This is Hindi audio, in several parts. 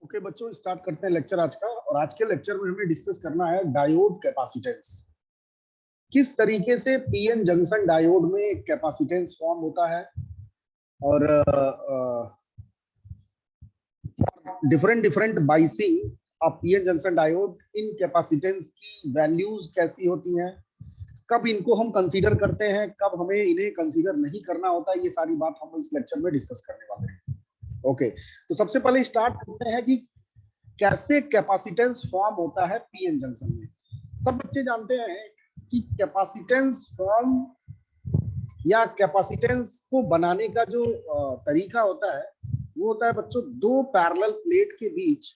ओके बच्चों, स्टार्ट करते हैं लेक्चर आज का। और आज के लेक्चर में हमें डिस्कस करना है डायोड कैपेसिटेंस। किस तरीके से पीएन जंक्शन डायोड में कैपेसिटेंस फॉर्म होता है और different different biasing of PN junction diode, in capacitance की वैल्यूज कैसी होती हैं, कब इनको हम कंसीडर करते हैं, कब हमें इन्हें कंसीडर नहीं करना होता है, ये सारी बात हम इस लेक्चर में डिस्कस करने वाले हैं। ओके, तो सबसे पहले स्टार्ट करते हैं कि कैसे कैपेसिटेंस फॉर्म होता है पीएन जंक्शन में। सब बच्चे जानते हैं कि कैपेसिटेंस फॉर्म या कैपेसिटेंस को बनाने का जो तरीका होता है वो होता है बच्चों, दो पैरेलल प्लेट के बीच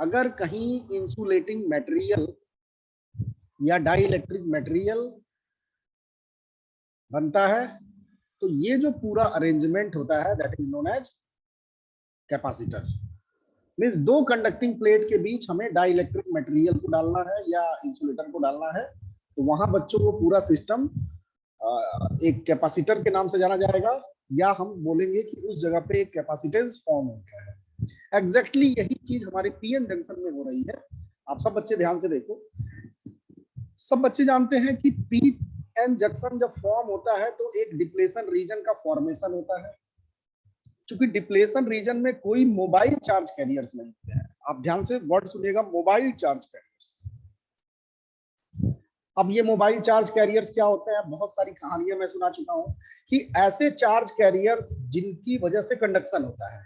अगर कहीं इंसुलेटिंग मटेरियल या डाइइलेक्ट्रिक मटेरियल बनता है तो ये जो पूरा अरेंजमेंट होता है that is known as capacitor. Means दो कंडक्टिंग प्लेट के बीच हमें डाइइलेक्ट्रिक मटेरियल को डालना है या इंसुलेटर को डालना है, तो वहां बच्चों को पूरा सिस्टम एक कैपेसिटर के नाम से जाना जाएगा, या हम बोलेंगे कि उस जगह पे एक कैपेसिटेंस फॉर्म हो गया है। एग्जैक्टली यही चीज हमारे पीएन जंक्शन में हो रही है। आप सब बच्चे ध्यान से देखो, सब बच्चे जानते हैं कि पीएन जंक्शन जब फॉर्म होता है तो एक डिप्लेशन रीजन का फॉर्मेशन होता है। क्योंकि डिप्लेशन रीजन में कोई मोबाइल चार्ज कैरियर्स नहीं होते हैं। आप ध्यान से वर्ड सुनिएगा, मोबाइल चार्ज कैरियर्स। अब ये मोबाइल चार्ज कैरियर्स क्या होते हैं, बहुत सारी कहानियां मैं सुना चुका हूं कि ऐसे चार्ज कैरियर्स जिनकी वजह से कंडक्शन होता है,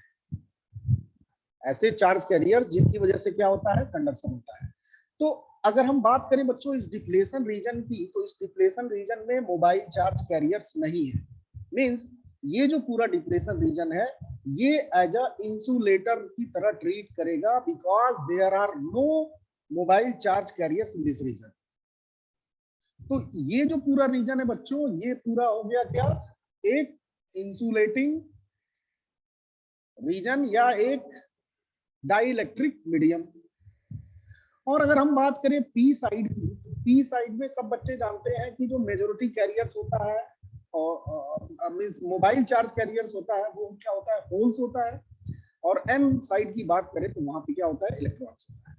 ऐसे चार्ज कैरियर जिनकी वजह से क्या होता है, कंडक्शन होता है। तो अगर हम बात करें बच्चों इस डिप्लेशन रीजन की, तो इस डिप्लेशन रीजन में मोबाइल चार्ज कैरियर्स नहीं है। मींस ये जो पूरा डिप्लेशन रीजन है ये एज अ इंसुलेटर की तरह ट्रीट करेगा, because there are no mobile charge carriers in this region. तो ये जो पूरा रीजन है बच्चों, ये पूरा हो गया क्या, एक इंसुलेटिंग रीजन या एक डाइइलेक्ट्रिक मीडियम। और अगर हम बात करें पी साइड की, तो पी साइड में सब बच्चे जानते हैं कि जो मेजॉरिटी कैरियर्स होता है और मींस मोबाइल चार्ज कैरियर्स होता है वो क्या होता है, होल्स होता है। और एन साइड की बात करें तो वहां पे क्या होता है, इलेक्ट्रॉन्स होता है।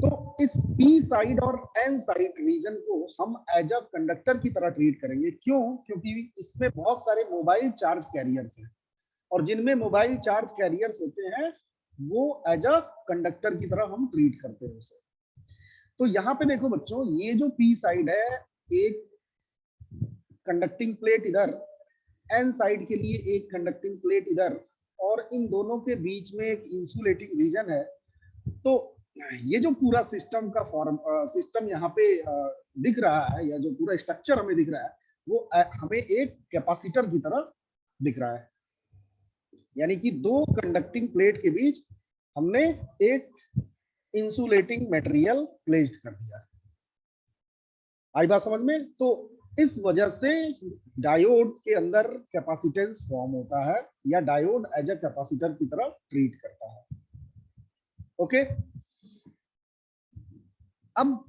तो इस पी साइड और एन साइड रीजन को हम एज अ कंडक्टर की तरह ट्रीट करेंगे। क्यों? क्योंकि इसमें बहुत सारे मोबाइल चार्ज कैरियर्स हैं और जिनमें मोबाइल चार्ज कैरियर्स होते हैं वो एज अ कंडक्टर की तरह हम ट्रीट करते हैं उसे। तो यहाँ पे देखो बच्चों, ये जो पी साइड है एक कंडक्टिंग प्लेट इधर, एन साइड के लिए एक कंडक्टिंग प्लेट इधर, और इन दोनों के बीच में एक इंसुलेटिंग रीजन है। तो ये जो पूरा सिस्टम का सिस्टम यहाँ पे दिख रहा है, या जो पूरा स्ट्रक्चर हमें दिख रहा है वो हमें एक कैपेसिटर की तरह दिख रहा है। यानी कि दो कंडक्टिंग प्लेट के बीच हमने एक इंसुलेटिंग मटेरियल प्लेस्ड कर दिया। आई बात समझ में? तो इस वजह से डायोड के अंदर कैपेसिटेंस फॉर्म होता है या डायोड एज अ कैपेसिटर की तरह ट्रीट करता है। ओके, अब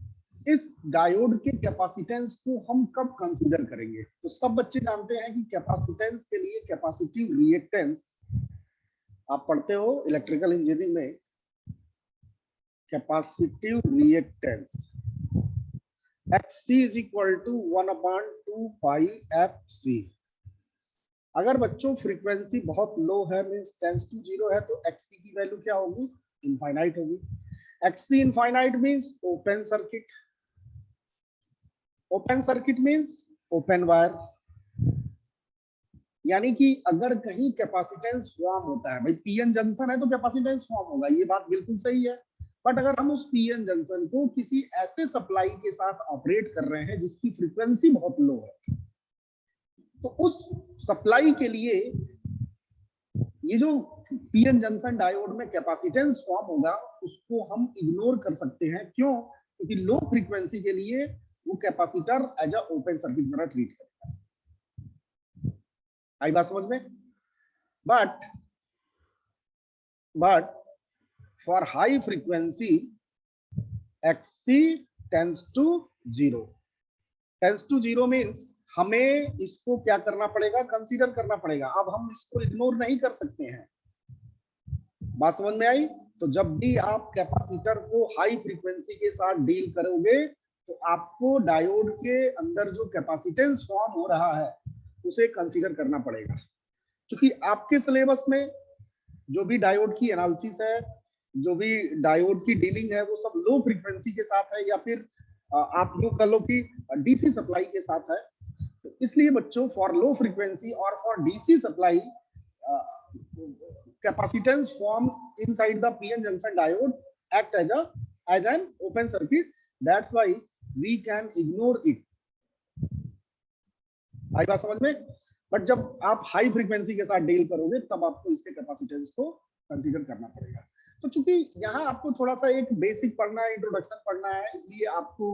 इस डायोड के कैपेसिटेंस को हम कब कंसीडर करेंगे? तो सब बच्चे जानते हैं कि कैपेसिटेंस के लिए कैपेसिटिव रिएक्टेंस, आप पढ़ते हो इलेक्ट्रिकल इंजीनियरिंग में, capacitive reactance XC is equal to 1/2 pi FC। अगर बच्चों फ्रीक्वेंसी बहुत लो है, मींस टेंस टू 0 है, तो XC की वैल्यू क्या होगी, इनफाइनाइट होगी। XC infinite means open circuit. Open circuit means open wire. यानी कि अगर कहीं कैपेसिटेंस फॉर्म होता है, भाई पीएन जंक्शन है तो कैपेसिटेंस फॉर्म होगा, ये बात बिल्कुल सही है। बट अगर हम उस पीएन जंक्शन को किसी ऐसे सप्लाई के साथ ऑपरेट कर रहे हैं जिसकी फ्रीक्वेंसी बहुत लो है, तो उस सप्लाई के लिए ये जो पीएन जंक्शन डायोड में कैपेसिटेंस फॉर्म होगा उसको हम इग्नोर कर सकते हैं। क्यों? क्योंकि लो फ्रीक्वेंसी के लिए वो capacitor as a open circuit तरह ट्रीट करता है। आई बात समझ में? But for high frequency XC tends to 0। tends to 0 means हमें इसको क्या करना पड़ेगा, कंसीडर करना पड़ेगा। अब हम इसको इग्नोर नहीं कर सकते हैं। बात समझ में आई? तो जब भी आप कैपेसिटर को हाई फ्रीक्वेंसी के साथ डील करोगे तो आपको डायोड के अंदर जो कैपेसिटेंस फॉर्म हो रहा है उसे कंसीडर करना पड़ेगा, क्योंकि आपके सिलेबस में जो भी डायोड की एनालिसिस है, जो भी डायोड की डीलिंग है, वो सब लो फ्रीक्वेंसी के साथ है, या फिर आप यूं कर लो कि डीसी सप्लाई के साथ है। तो इसलिए बच्चों, फॉर लो फ्रीक्वेंसी और for DC supply, capacitance formed inside the PN junction diode act as an open circuit. That's why we can ignore it. आई बात समझ में? बट जब आप हाई फ्रीक्वेंसी के साथ डील करोगे तब आपको इसके कैपेसिटेंस को कंसीडर करना पड़ेगा। तो चूंकि यहाँ आपको थोड़ा सा एक बेसिक पढ़ना है, इंट्रोडक्शन पढ़ना है, इसलिए आपको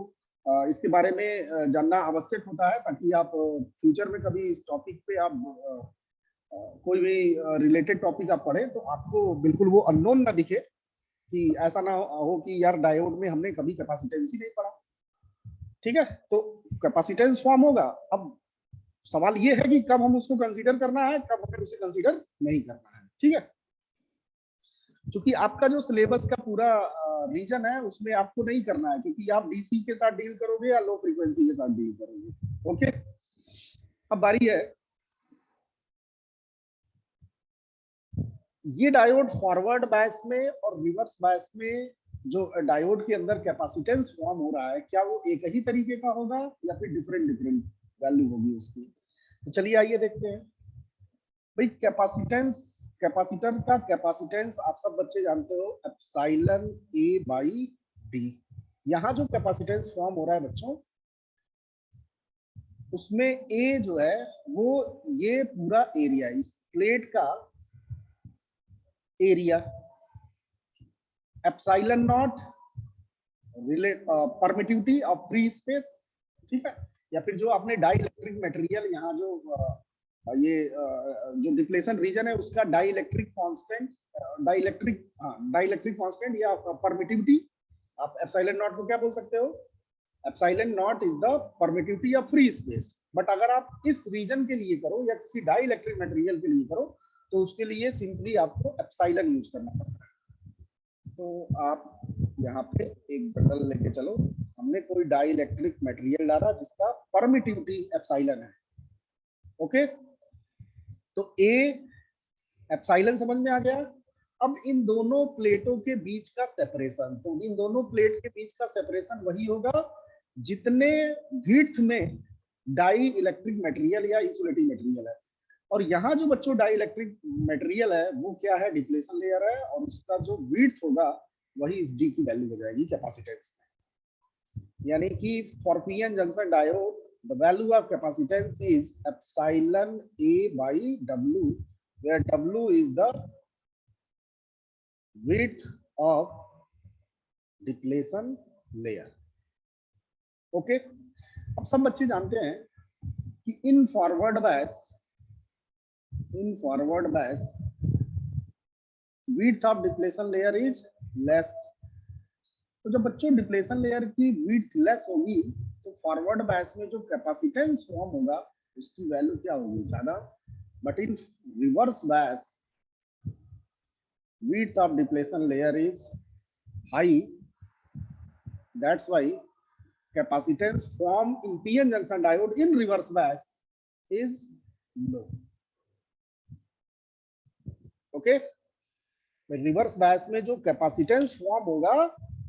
इसके बारे में जानना आवश्यक होता है, ताकि आप फ्यूचर में कभी इस टॉपिक पे आप कोई भी रिलेटेड टॉपिक आप पढ़े तो आपको बिल्कुल वो अननोन ना दिखे, कि ऐसा ना हो कि यार डायोड में हमने कभी कैपेसिटेंस ही नहीं पढ़ा। ठीक है, तो कैपेसिटेंस फॉर्म होगा। अब सवाल ये है कि कब हम उसको कंसीडर करना है, कब हमें उसे कंसीडर नहीं करना है। ठीक है, क्योंकि आपका जो सिलेबस का पूरा रीजन है उसमें आपको नहीं करना है, क्योंकि आप डीसी के साथ डील करोगे या लो फ्रीक्वेंसी के साथ डील करोगे। ओके, अब बारी है, ये डायोड फॉरवर्ड बायस में और रिवर्स बायस में जो डायोड के अंदर कैपेसिटेंस फॉर्म हो रहा है, क्या वो एक ही तरीके का होगा या फिर डिफरेंट डिफरेंट वैल्यू होगी उसकी? तो चलिए आइए देखते हैं। भाई कैपेसिटेंस, कैपेसिटर का कैपेसिटेंस आप सब बच्चे जानते हो, एप्सिलॉन ए बाई डी। यहाँ जो कैपेसिटेंस फॉर्म हो रहा है बच्चों, उसमें ए जो है वो ये पूरा एरिया, इस प्लेट का area, epsilon not permittivity of free space. ठीक है, या फिर जो आपने डाई इलेक्ट्रिक मटेरियल, यहाँ जो ये जो डिप्लेशन रीजन है उसका dielectric constant, dielectric constant या परमिटिविटी, आप एप्सिलॉन नॉट को क्या बोल सकते हो? Epsilon naught is the permittivity of free space. But अगर आप इस रीजन के लिए करो या किसी डाई इलेक्ट्रिक मटेरियल के लिए करो तो उसके लिए सिंपली आपको एप्सिलॉन यूज करना पड़ता है। तो आप यहाँ पे एक जनरल लेके चलो, हमने कोई डाई इलेक्ट्रिक मटेरियल डाला जिसका परमिटिविटी एप्सिलॉन है। ओके, तो ए एप्सिलॉन समझ में आ गया। अब इन दोनों प्लेटों के बीच का सेपरेशन, तो इन दोनों प्लेट के बीच का सेपरेशन वही होगा जितने विड्थ में डाई इलेक्ट्रिक मटेरियल या इंसुलेटिंग मटेरियल है। और यहाँ जो बच्चों डाई इलेक्ट्रिक मटेरियल है वो क्या है? डिप्लेशन लेयर है, और उसका जो विड्थ होगा वही इस डी की वैल्यू हो जाएगी कैपेसिटेंस में। यानी कि for PN junction diode the value of capacitance is epsilon A by W, where W is the width of depletion layer. Okay, अब सब बच्चे जानते हैं कि in forward bias width of depletion layer is less. तो जब बच्चों डिप्लेशन लेयर की width लेस होगी तो फॉरवर्ड बायस में जो कैपेसिटेंस फॉर्म होगा उसकी वैल्यू क्या होगी? ज्यादा। But in reverse bias width of depletion layer is high, that's why capacitance formed in PN junction diode in reverse bias is low. Okay, reverse bias में जो कैपेसिटेंस फॉर्म होगा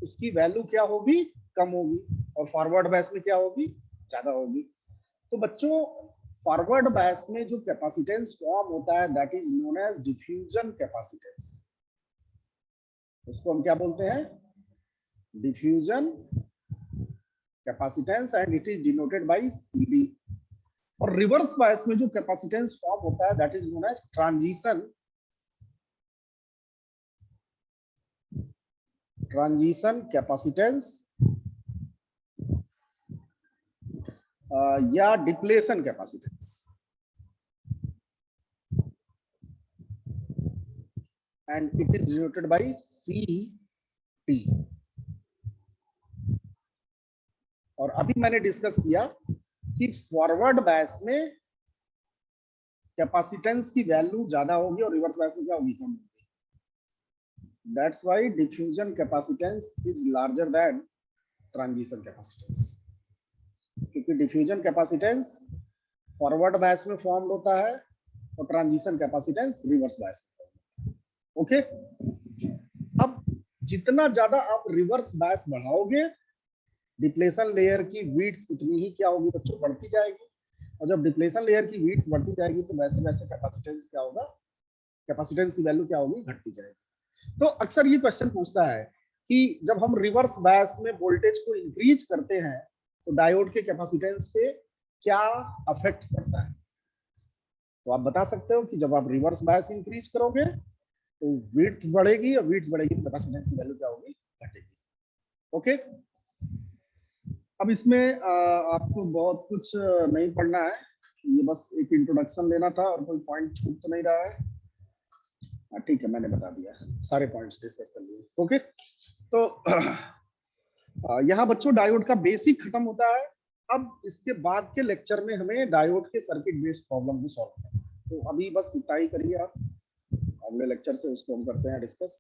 उसकी वैल्यू क्या होगी? कम होगी, और फॉरवर्ड बायस में क्या होगी? ज्यादा होगी। तो बच्चों, फॉरवर्ड बायस में जो कैपेसिटेंस फॉर्म होता है that is known as diffusion capacitance. उसको हम क्या बोलते हैं? Diffusion capacitance, and it is denoted by CD। और रिवर्स बायस में जो कैपेसिटेंस फॉर्म होता है that is known as transition capacitance या depletion capacitance, and it is denoted by CT। और अभी मैंने डिस्कस किया कि फॉरवर्ड बायस में कैपेसिटेंस की वैल्यू ज्यादा होगी और रिवर्स बायस में क्या होगी? कम होगी। That's why diffusion capacitance is larger than transition capacitance, क्योंकि डिफ्यूजन कैपेसिटेंस फॉरवर्ड बायस में फॉर्म होता है और ट्रांजिशन कैपेसिटेंस रिवर्स बायस में। ओके, अब जितना ज्यादा आप रिवर्स बायस बढ़ाओगे, डिप्लेशन लेयर की विड्थ उतनी ही क्या होगी बच्चों, बढ़ती जाएगी। और जब डिप्लेशन लेयर की विड्थ बढ़ती जाएगी तो वैसे वैसे कैपेसिटेंस क्या होगा, कैपेसिटेंस की वैल्यू क्या होगी, घटती जाएगी। तो अक्सर ये क्वेश्चन पूछता है कि जब हम रिवर्स बायस में वोल्टेज को इंक्रीज करते हैं तो डायोड के कैपेसिटेंस पे क्या अफेक्ट पड़ता है। तो आप बता सकते हो कि जब आप रिवर्स बायस इंक्रीज करोगे तो विड्थ बढ़ेगी, और विड्थ बढ़ेगी तो कैपेसिटेंस की वैल्यू क्या होगी, घटेगी। ओके, अब इसमें आपको बहुत कुछ नहीं पढ़ना है, ये बस एक इंट्रोडक्शन लेना था और कोई पॉइंट छूट तो नहीं रहा है। ठीक है, मैंने बता दिया, सारे पॉइंट्स डिस्कस कर लिए। ओके, तो यहाँ बच्चों डायोड का बेसिक खत्म होता है। अब इसके बाद के लेक्चर में हमें डायोड के सर्किट बेस्ड प्रॉब्लम को सॉल्व करना है। तो अभी बस इतना ही करिए आप, अगले लेक्चर से उसको हम करते हैं डिस्कस।